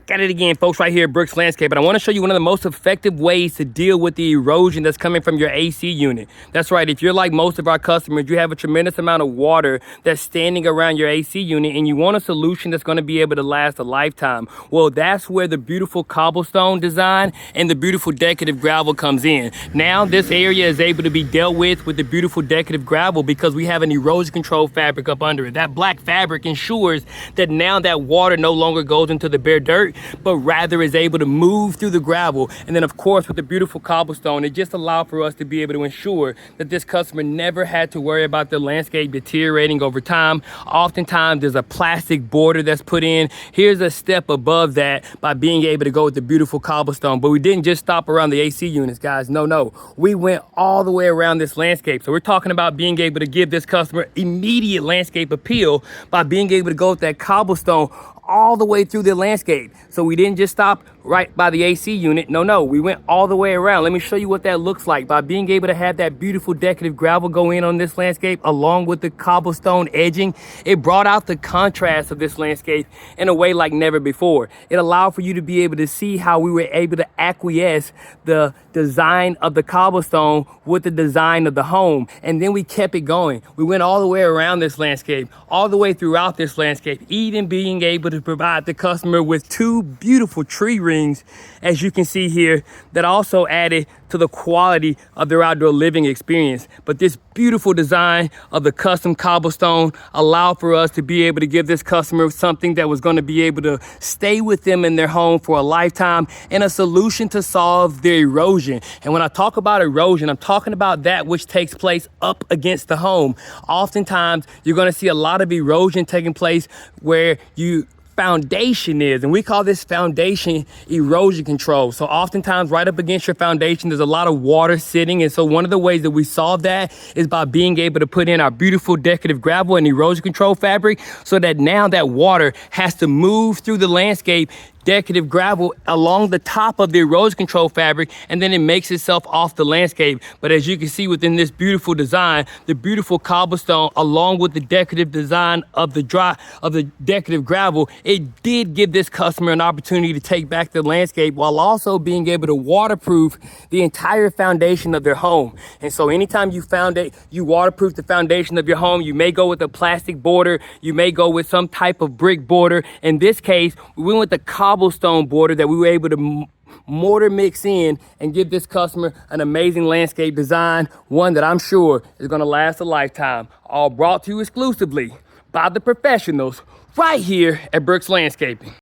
back at it again, folks, right here at Brooks Landscape. And I want to show you one of the most effective ways to deal with the erosion that's coming from your AC unit. That's right. If you're like most of our customers, you have a tremendous amount of water that's standing around your AC unit and you want a solution that's going to be able to last a lifetime. Well, that's where the beautiful cobblestone design and the beautiful decorative gravel comes in. Now this area is able to be dealt with the beautiful decorative gravel because we have an erosion control fabric up under it. That black fabric ensures that now that water no longer goes into the bare dirt, but rather is able to move through the gravel. And then of course with the beautiful cobblestone, it just allowed for us to be able to ensure that this customer never had to worry about their landscape deteriorating over time. Oftentimes there's a plastic border that's put in. Here's a step above that by being able to go with the beautiful cobblestone. But we didn't just stop around the AC units, guys. No. We went all the way around this landscape. So we're talking about being able to give this customer immediate landscape appeal by being able to go with that cobblestone all the way through the landscape. So we didn't just stop right by the AC unit. No, we went all the way around. Let me show you what that looks like by being able to have that beautiful decorative gravel go in on this landscape along with the cobblestone edging. It brought out the contrast of this landscape in a way like never before. It allowed for you to be able to see how we were able to acquiesce the design of the cobblestone with the design of the home. And then we kept it going. We went all the way around this landscape, all the way throughout this landscape, even being able to provide the customer with two beautiful tree rings, as you can see here, that also added to the quality of their outdoor living experience. But this beautiful design of the custom cobblestone allowed for us to be able to give this customer something that was going to be able to stay with them in their home for a lifetime and a solution to solve their erosion. And when I talk about erosion, I'm talking about that which takes place up against the home. Oftentimes, you're going to see a lot of erosion taking place where you foundation is, and we call this foundation erosion control. So oftentimes right up against your foundation there's a lot of water sitting, and so one of the ways that we solve that is by being able to put in our beautiful decorative gravel and erosion control fabric so that now that water has to move through the landscape decorative gravel along the top of the erosion control fabric, and then it makes itself off the landscape. But as you can see within this beautiful design, the beautiful cobblestone along with the decorative design of the decorative gravel, it did give this customer an opportunity to take back the landscape while also being able to waterproof the entire foundation of their home. And so anytime you waterproof the foundation of your home, you may go with a plastic border, you may go with some type of brick border. In this case, we went with the cobblestone border that we were able to mortar mix in and give this customer an amazing landscape design, one that I'm sure is going to last a lifetime. All brought to you exclusively by the professionals right here at Brooks Landscaping.